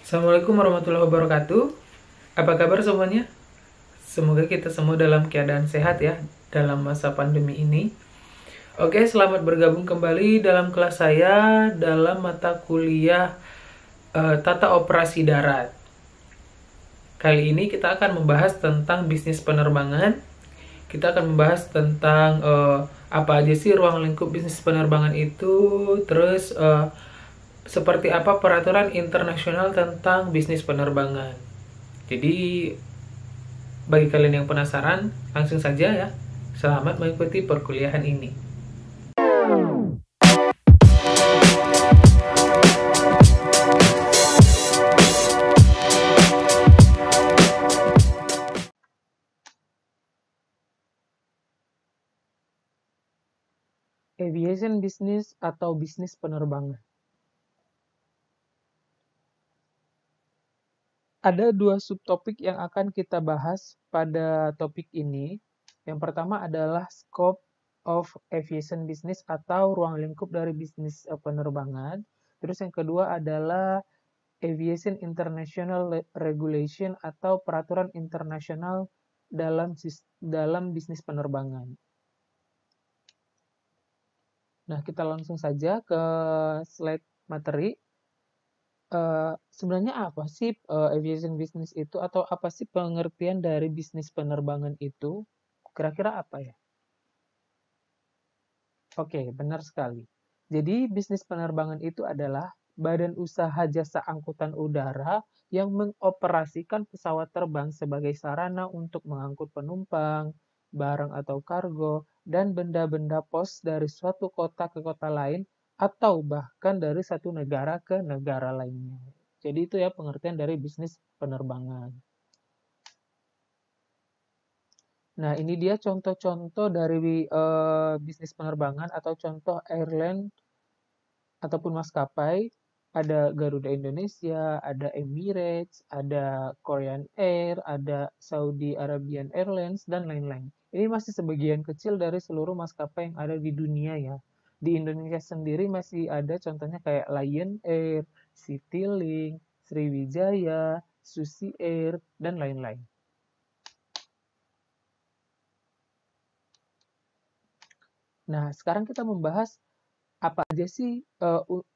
Assalamualaikum warahmatullahi wabarakatuh. Apa kabar semuanya? Semoga kita semua dalam keadaan sehat ya dalam masa pandemi ini. Oke, selamat bergabung kembali dalam kelas saya dalam mata kuliah Tata Operasi Darat. Kali ini kita akan membahas tentang bisnis penerbangan. Kita akan membahas tentang apa aja sih ruang lingkup bisnis penerbangan itu, terus seperti apa peraturan internasional tentang bisnis penerbangan. Jadi bagi kalian yang penasaran, langsung saja ya. Selamat mengikuti perkuliahan ini. Aviation business atau bisnis penerbangan. Ada dua subtopik yang akan kita bahas pada topik ini. Yang pertama adalah scope of aviation business atau ruang lingkup dari bisnis penerbangan. Terus yang kedua adalah aviation international regulation atau peraturan internasional dalam bisnis penerbangan. Nah, kita langsung saja ke slide materi. Sebenarnya apa sih aviation business itu, atau apa sih pengertian dari bisnis penerbangan itu? Kira-kira apa ya? Oke, benar sekali. Jadi, bisnis penerbangan itu adalah badan usaha jasa angkutan udara yang mengoperasikan pesawat terbang sebagai sarana untuk mengangkut penumpang, barang atau kargo, dan benda-benda pos dari suatu kota ke kota lain atau bahkan dari satu negara ke negara lainnya. Jadi itu ya pengertian dari bisnis penerbangan. Nah, ini dia contoh-contoh dari bisnis penerbangan atau contoh airline ataupun maskapai. Ada Garuda Indonesia, ada Emirates, ada Korean Air, ada Saudi Arabian Airlines, dan lain-lain. Ini masih sebagian kecil dari seluruh maskapai yang ada di dunia ya. Di Indonesia sendiri masih ada contohnya kayak Lion Air, Citylink, Sriwijaya, Susi Air, dan lain-lain. Nah, sekarang kita membahas apa aja sih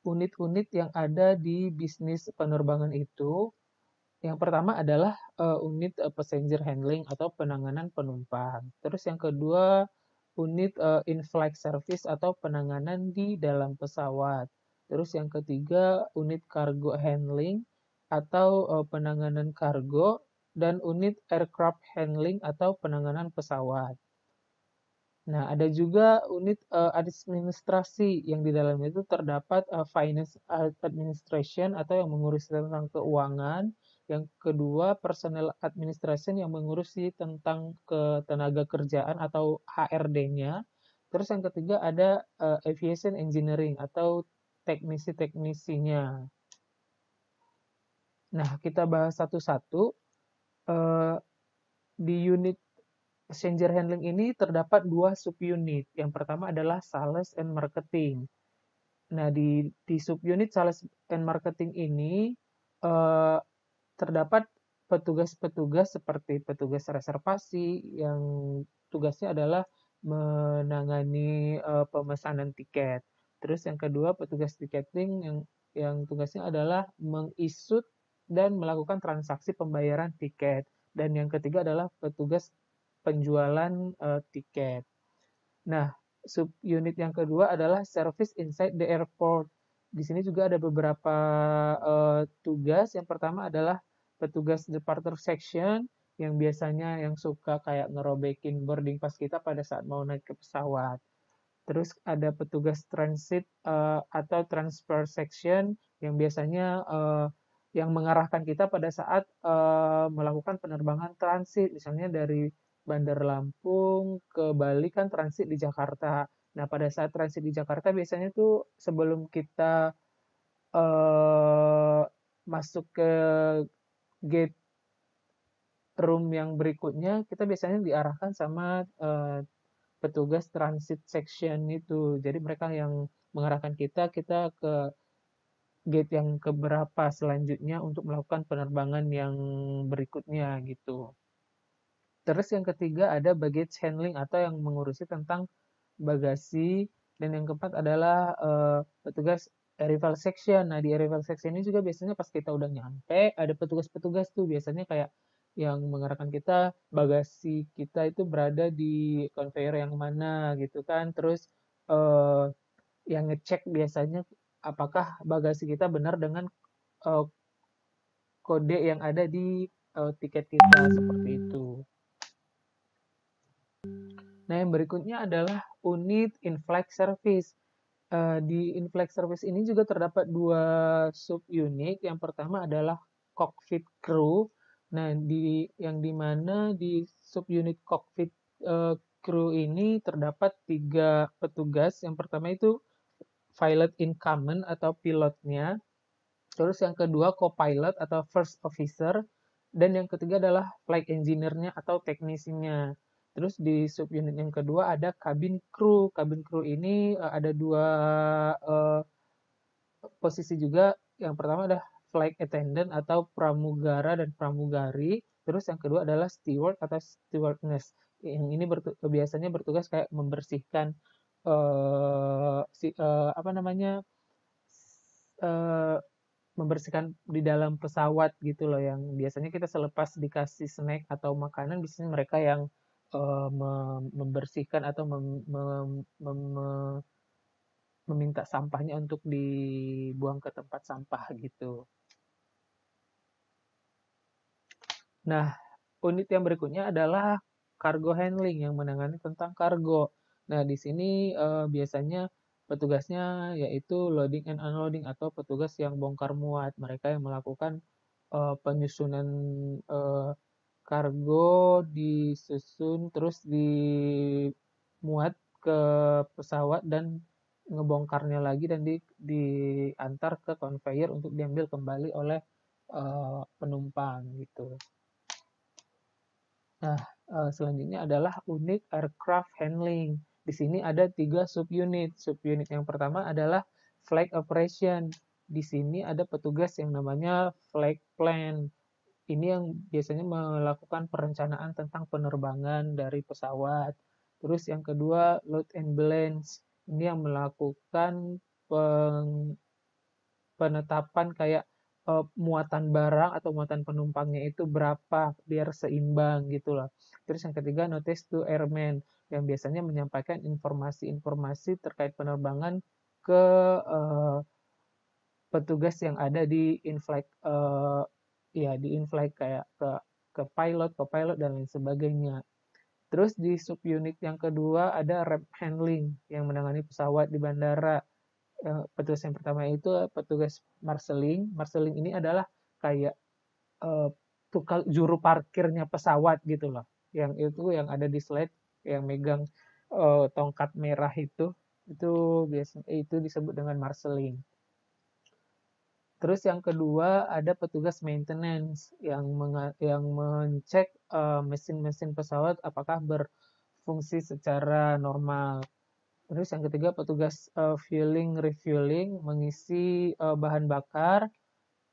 unit-unit yang ada di bisnis penerbangan itu. Yang pertama adalah unit passenger handling atau penanganan penumpang. Terus yang kedua, unit in-flight service atau penanganan di dalam pesawat. Terus yang ketiga, unit cargo handling atau penanganan kargo, dan unit aircraft handling atau penanganan pesawat. Nah, ada juga unit administrasi yang di dalamnya itu terdapat finance administration atau yang mengurusi tentang keuangan. Yang kedua, personal administration yang mengurusi tentang ketenaga kerjaan atau HRD-nya. Terus yang ketiga ada aviation engineering atau teknisi-teknisinya. Nah, kita bahas satu-satu. Eh, di unit passenger handling ini terdapat dua subunit. Yang pertama adalah sales and marketing. Nah, di subunit sales and marketing ini eh, terdapat petugas-petugas seperti petugas reservasi yang tugasnya adalah menangani pemesanan tiket. Terus yang kedua petugas tiketing yang tugasnya adalah mengisut dan melakukan transaksi pembayaran tiket. Dan yang ketiga adalah petugas penjualan tiket. Nah, subunit yang kedua adalah service inside the airport. Di sini juga ada beberapa tugas. Yang pertama adalah petugas departure section yang biasanya yang suka kayak ngerobekin boarding pass kita pada saat mau naik ke pesawat. Terus ada petugas transit atau transfer section yang biasanya yang mengarahkan kita pada saat melakukan penerbangan transit, misalnya dari Bandar Lampung ke Bali kan transit di Jakarta. Nah, pada saat transit di Jakarta biasanya tuh sebelum kita eh, masuk ke gate room yang berikutnya, kita biasanya diarahkan sama petugas transit section itu. Jadi mereka yang mengarahkan kita ke gate yang keberapa selanjutnya untuk melakukan penerbangan yang berikutnya gitu. Terus yang ketiga ada baggage handling atau yang mengurusi tentang bagasi, dan yang keempat adalah petugas arrival section. Nah, di arrival section ini juga biasanya pas kita udah nyampe ada petugas-petugas tuh biasanya kayak yang mengarahkan kita bagasi kita itu berada di conveyor yang mana gitu kan. Terus eh, yang ngecek biasanya apakah bagasi kita benar dengan eh, kode yang ada di tiket kita seperti itu. Nah, yang berikutnya adalah unit in-flight service. Di in-flight service ini juga terdapat dua sub-unit. Yang pertama adalah cockpit crew. Nah, yang dimana di sub-unit cockpit crew ini terdapat 3 petugas. Yang pertama itu pilot in command atau pilotnya. Terus yang kedua co-pilot atau first officer. Dan yang ketiga adalah flight engineer-nya atau teknisinya. Terus di subunit yang kedua ada cabin crew. Cabin crew ini ada dua posisi juga. Yang pertama adalah flight attendant atau pramugara dan pramugari. Terus yang kedua adalah steward atau stewardess. Yang ini biasanya bertugas kayak membersihkan apa namanya membersihkan di dalam pesawat gitu loh, yang biasanya kita selepas dikasih snack atau makanan biasanya mereka yang membersihkan atau meminta sampahnya untuk dibuang ke tempat sampah gitu. Nah, unit yang berikutnya adalah cargo handling yang menangani tentang kargo. Nah, di sini biasanya petugasnya yaitu loading and unloading atau petugas yang bongkar muat. Mereka yang melakukan penyusunan kargo disusun terus dimuat ke pesawat dan ngebongkarnya lagi dan diantar ke conveyor untuk diambil kembali oleh penumpang gitu. Nah, selanjutnya adalah unit aircraft handling. Di sini ada 3 subunit. Subunit yang pertama adalah flight operation. Di sini ada petugas yang namanya flight plan. Ini yang biasanya melakukan perencanaan tentang penerbangan dari pesawat. Terus yang kedua, load and balance. Ini yang melakukan penetapan kayak muatan barang atau muatan penumpangnya itu berapa biar seimbang gitu loh. Terus yang ketiga, notice to airmen yang biasanya menyampaikan informasi-informasi terkait penerbangan ke petugas yang ada di in-flight ya di in-flight kayak ke pilot, co-pilot dan lain sebagainya. Terus di subunit yang kedua ada ramp handling yang menangani pesawat di bandara. Petugas yang pertama itu petugas marshalling. Marshalling ini adalah kayak tukang juru parkirnya pesawat gitu loh. Yang itu yang ada di slide yang megang tongkat merah itu biasanya itu disebut dengan marshalling. Terus yang kedua ada petugas maintenance yang mengecek mesin-mesin pesawat apakah berfungsi secara normal. Terus yang ketiga petugas fueling refueling mengisi bahan bakar.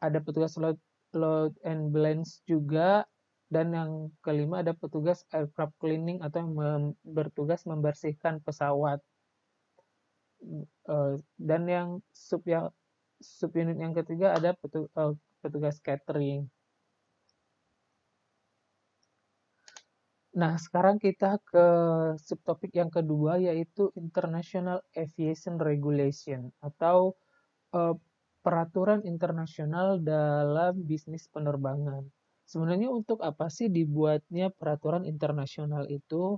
Ada petugas load and balance juga. Dan yang kelima ada petugas aircraft cleaning atau yang bertugas membersihkan pesawat. Dan yang subunit yang ketiga ada petugas catering. Nah, sekarang kita ke subtopik yang kedua yaitu International Aviation Regulation atau peraturan internasional dalam bisnis penerbangan. Sebenarnya untuk apa sih dibuatnya peraturan internasional itu?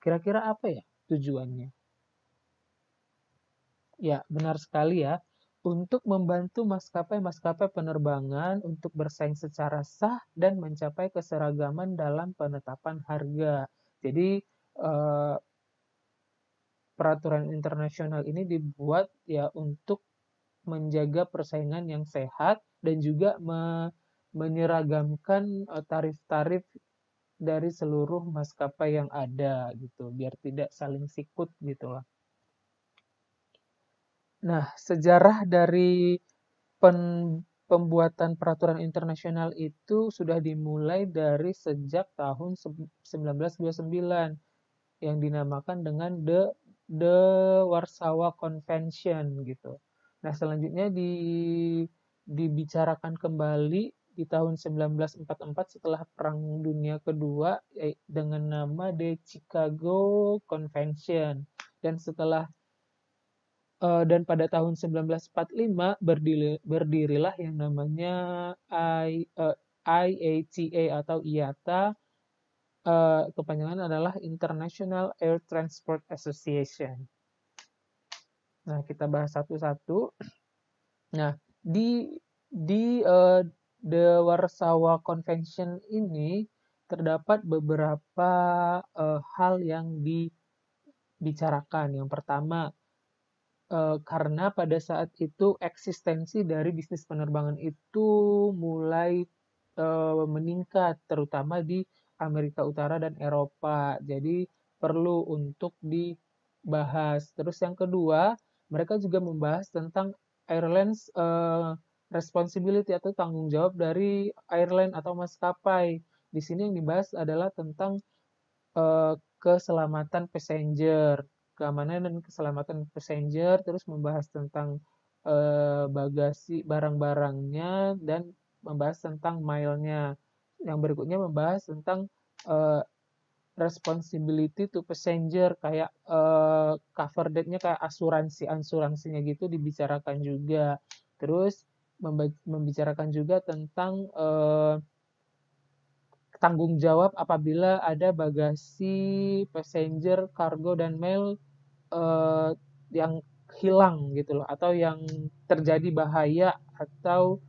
Kira-kira apa ya tujuannya? Ya, benar sekali ya. Untuk membantu maskapai-maskapai penerbangan untuk bersaing secara sah dan mencapai keseragaman dalam penetapan harga. Jadi, peraturan internasional ini dibuat ya untuk menjaga persaingan yang sehat dan juga menyeragamkan tarif-tarif dari seluruh maskapai yang ada gitu, biar tidak saling sikut gitu lah. Nah, sejarah dari Pembuatan peraturan internasional itu sudah dimulai dari sejak tahun 1929 yang dinamakan dengan The Warsaw Convention gitu. Nah, selanjutnya dibicarakan kembali di tahun 1944 setelah Perang Dunia Kedua dengan nama The Chicago Convention. Dan pada tahun 1945 berdirilah yang namanya IATA atau IATA, kepanjangan adalah International Air Transport Association. Nah, kita bahas satu-satu. Nah, di The Warsaw Convention ini terdapat beberapa hal yang dibicarakan. Yang pertama, karena pada saat itu eksistensi dari bisnis penerbangan itu mulai meningkat, terutama di Amerika Utara dan Eropa. Jadi perlu untuk dibahas. Terus yang kedua, mereka juga membahas tentang airlines responsibility atau tanggung jawab dari airline atau maskapai. Di sini yang dibahas adalah tentang keselamatan passenger, keamanan dan keselamatan passenger, terus membahas tentang bagasi barang-barangnya dan membahas tentang mile-nya. Yang berikutnya membahas tentang uh, responsibility to passenger, kayak cover date-nya kayak asuransinya gitu dibicarakan juga. Terus membicarakan juga tentang tanggung jawab apabila ada bagasi, passenger, kargo, dan mail yang hilang gitu loh, atau yang terjadi bahaya atau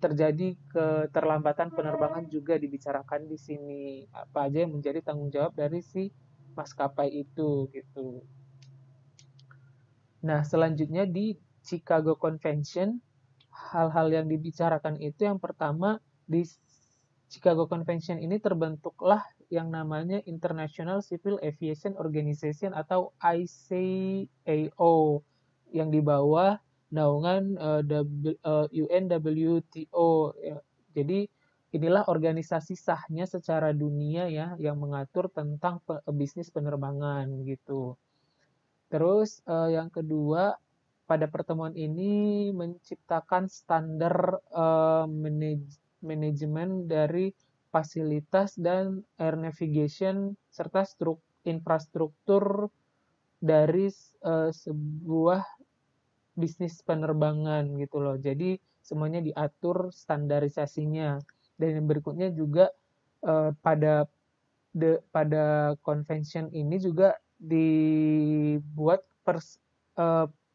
terjadi keterlambatan penerbangan juga dibicarakan di sini. Apa aja yang menjadi tanggung jawab dari si maskapai itu gitu. Nah, selanjutnya di Chicago Convention, hal-hal yang dibicarakan itu yang pertama di Chicago Convention ini terbentuklah yang namanya International Civil Aviation Organization atau ICAO yang di bawah naungan UNWTO. Jadi inilah organisasi sahnya secara dunia ya yang mengatur tentang bisnis penerbangan gitu. Terus yang kedua, pada pertemuan ini menciptakan standar manajemen dari fasilitas dan air navigation serta infrastruktur dari sebuah bisnis penerbangan gitu loh. Jadi semuanya diatur standarisasinya. Dan yang berikutnya juga pada convention ini juga dibuat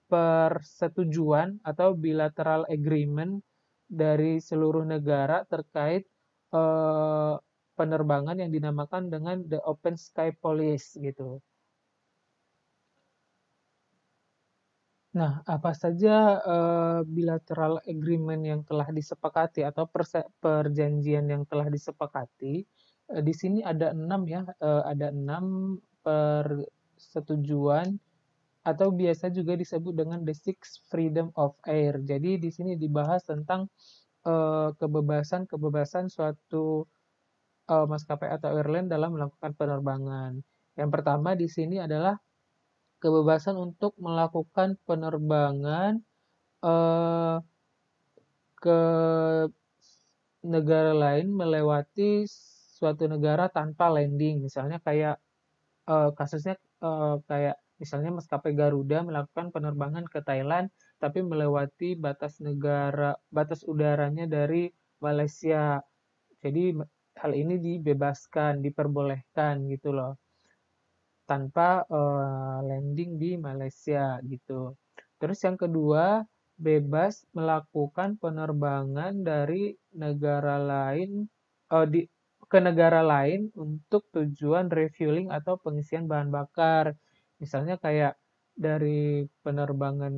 persetujuan atau bilateral agreement dari seluruh negara terkait penerbangan yang dinamakan dengan the Open Sky Policy gitu. Nah, apa saja bilateral agreement yang telah disepakati atau perjanjian yang telah disepakati? Di sini ada 6 ya, ada 6 persetujuan atau biasa juga disebut dengan the Six Freedom of Air. Jadi di sini dibahas tentang kebebasan suatu maskapai atau airline dalam melakukan penerbangan. Yang pertama di sini adalah kebebasan untuk melakukan penerbangan ke negara lain melewati suatu negara tanpa landing. Misalnya kayak kasusnya kayak misalnya maskapai Garuda melakukan penerbangan ke Thailand tapi melewati batas udaranya dari Malaysia. Jadi hal ini dibebaskan, diperbolehkan gitu loh, tanpa landing di Malaysia gitu. Terus yang kedua, bebas melakukan penerbangan dari negara lain ke negara lain untuk tujuan refueling atau pengisian bahan bakar. Misalnya kayak dari penerbangan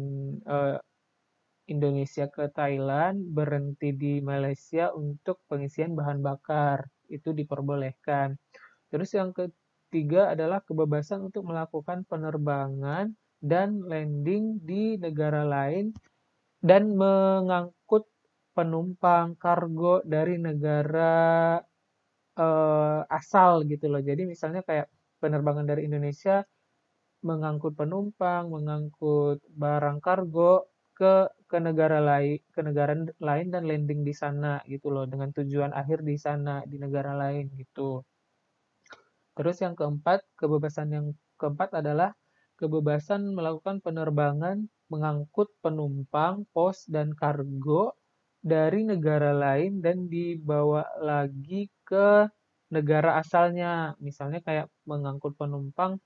Indonesia ke Thailand berhenti di Malaysia untuk pengisian bahan bakar. Itu diperbolehkan. Terus yang ketiga adalah kebebasan untuk melakukan penerbangan dan landing di negara lain dan mengangkut penumpang kargo dari negara asal gitu loh. Jadi misalnya kayak penerbangan dari Indonesia mengangkut penumpang, mengangkut barang kargo ke negara lain dan landing di sana gitu loh dengan tujuan akhir di sana di negara lain gitu. Terus yang keempat, kebebasan yang keempat adalah kebebasan melakukan penerbangan mengangkut penumpang, pos, dan kargo dari negara lain dan dibawa lagi ke negara asalnya. Misalnya kayak mengangkut penumpang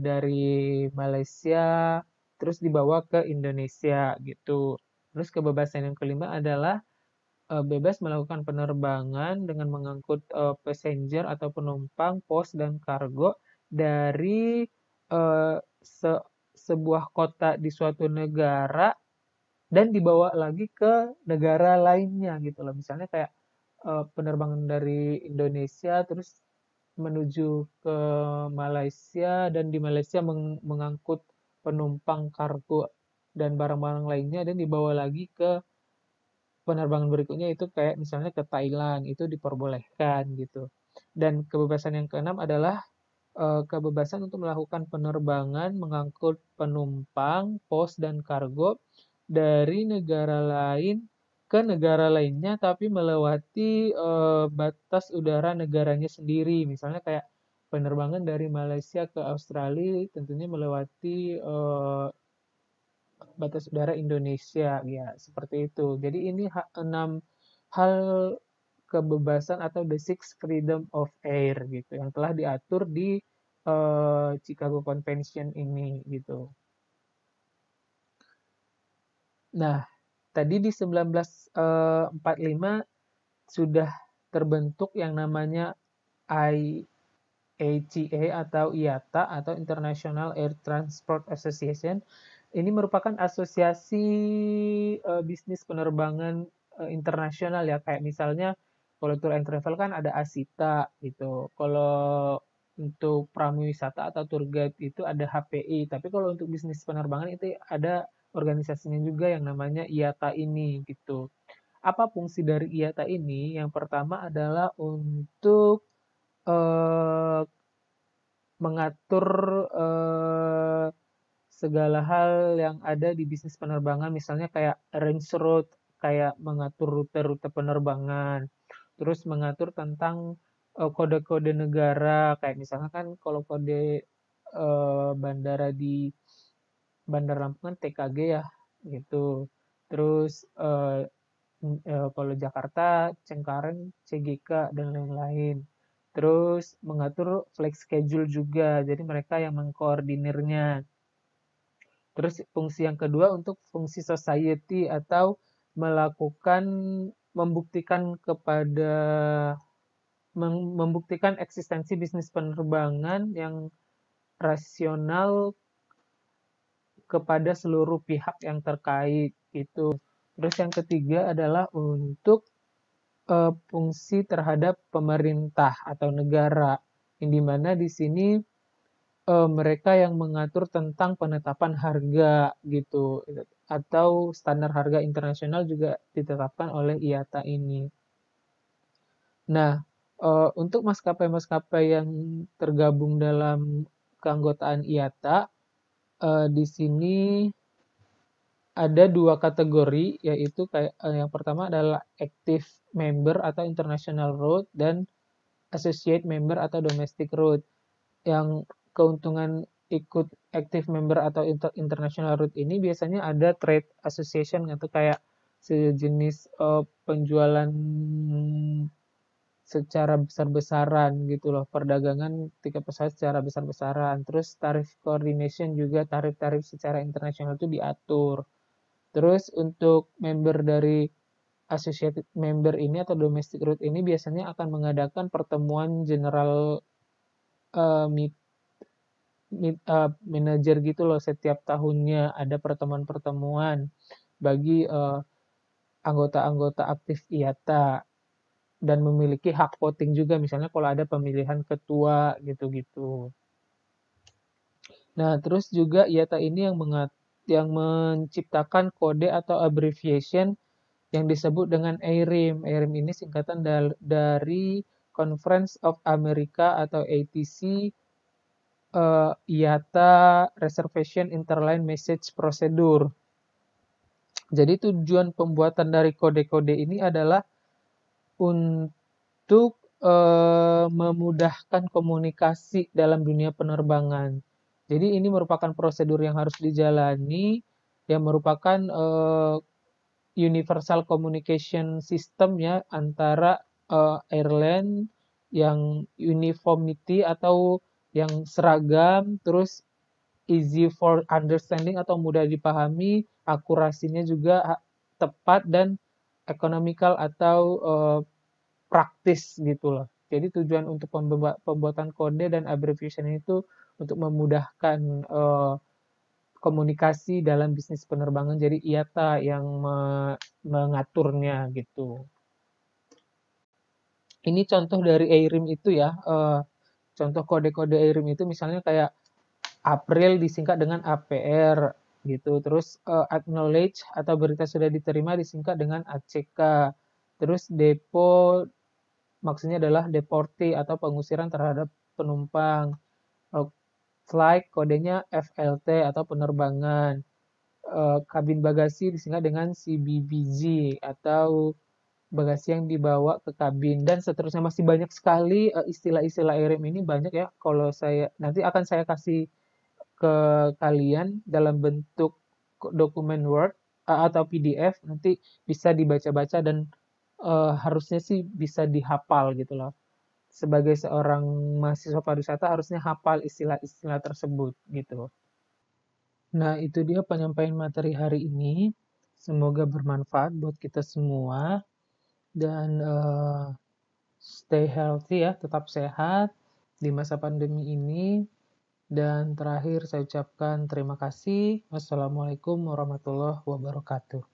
dari Malaysia terus dibawa ke Indonesia gitu. Terus kebebasan yang kelima adalah bebas melakukan penerbangan dengan mengangkut passenger atau penumpang, pos, dan kargo dari eh, se- sebuah kota di suatu negara dan dibawa lagi ke negara lainnya gitu loh. Misalnya kayak penerbangan dari Indonesia terus menuju ke Malaysia dan di Malaysia mengangkut penumpang kargo dan barang-barang lainnya dan dibawa lagi ke penerbangan berikutnya itu kayak misalnya ke Thailand itu diperbolehkan gitu. Dan kebebasan yang keenam adalah kebebasan untuk melakukan penerbangan mengangkut penumpang, pos dan kargo dari negara lain ke negara lainnya tapi melewati batas udara negaranya sendiri. Misalnya kayak penerbangan dari Malaysia ke Australia tentunya melewati batas udara Indonesia ya seperti itu. Jadi ini 6 hal kebebasan atau the six freedom of air gitu yang telah diatur di Chicago Convention ini gitu. Nah, tadi di 1945 sudah terbentuk yang namanya IATA atau IATA atau International Air Transport Association. Ini merupakan asosiasi bisnis penerbangan internasional ya, kayak misalnya kalau tour and travel kan ada ASITA gitu. Kalau untuk pramuwisata atau tour guide itu ada HPI. Tapi kalau untuk bisnis penerbangan itu ada organisasinya juga yang namanya IATA ini gitu. Apa fungsi dari IATA ini? Yang pertama adalah untuk eh, mengatur eh, segala hal yang ada di bisnis penerbangan, misalnya kayak arrange route, kayak mengatur rute-rute penerbangan, terus mengatur tentang kode-kode negara, kayak misalnya kan kalau kode bandara di Bandar Lampung kan TKG ya, gitu. Terus kalau Jakarta Cengkareng CGK dan lain-lain. Terus mengatur flex schedule juga, jadi mereka yang mengkoordinirnya. Terus fungsi yang kedua untuk fungsi society atau melakukan membuktikan kepada membuktikan eksistensi bisnis penerbangan yang rasional kepada seluruh pihak yang terkait itu. Terus yang ketiga adalah untuk fungsi terhadap pemerintah atau negara, yang dimana di sini mereka yang mengatur tentang penetapan harga gitu atau standar harga internasional juga ditetapkan oleh IATA ini. Nah, untuk maskapai-maskapai yang tergabung dalam keanggotaan IATA, di sini ada dua kategori, yaitu kayak yang pertama adalah active member atau international route dan associate member atau domestic route. Yang keuntungan ikut active member atau international route ini biasanya ada trade association atau kayak sejenis penjualan secara besar-besaran gitu loh, perdagangan tiket pesawat secara besar-besaran. Terus tarif coordination juga tarif-tarif secara internasional itu diatur. Terus untuk member dari associated member ini atau domestic route ini biasanya akan mengadakan pertemuan general meet manajer gitu loh, setiap tahunnya ada pertemuan-pertemuan bagi anggota-anggota aktif IATA dan memiliki hak voting juga misalnya kalau ada pemilihan ketua gitu-gitu. Nah, terus juga IATA ini yang yang menciptakan kode atau abbreviation yang disebut dengan ARIM. ARIM ini singkatan dari Conference of America atau ATC, IATA Reservation Interline Message Procedure. Jadi tujuan pembuatan dari kode-kode ini adalah untuk memudahkan komunikasi dalam dunia penerbangan. Jadi ini merupakan prosedur yang harus dijalani, yang merupakan universal communication system ya antara airline yang uniformity atau yang seragam, terus easy for understanding atau mudah dipahami, akurasinya juga tepat dan economical atau praktis gitu loh. Jadi tujuan untuk pembuatan kode dan abbreviation itu untuk memudahkan komunikasi dalam bisnis penerbangan. Jadi IATA yang mengaturnya gitu. Ini contoh dari AIRIM itu ya. Contoh kode-kode AIRIM itu misalnya kayak April disingkat dengan APR gitu. Terus acknowledge atau berita sudah diterima disingkat dengan ACK. Terus depo maksudnya adalah deporti atau pengusiran terhadap penumpang. Flight kodenya FLT atau penerbangan. Kabin bagasi disingkat dengan CBBG atau bagasi yang dibawa ke kabin, dan seterusnya. Masih banyak sekali istilah-istilah AIRIM ini, banyak ya. Kalau saya nanti akan saya kasih ke kalian dalam bentuk dokumen Word atau PDF, nanti bisa dibaca-baca dan harusnya sih bisa dihafal gitu loh. Sebagai seorang mahasiswa pariwisata harusnya hafal istilah-istilah tersebut gitu. Nah, itu dia penyampaian materi hari ini. Semoga bermanfaat buat kita semua dan stay healthy ya, tetap sehat di masa pandemi ini. Dan terakhir saya ucapkan terima kasih. Wassalamualaikum warahmatullahi wabarakatuh.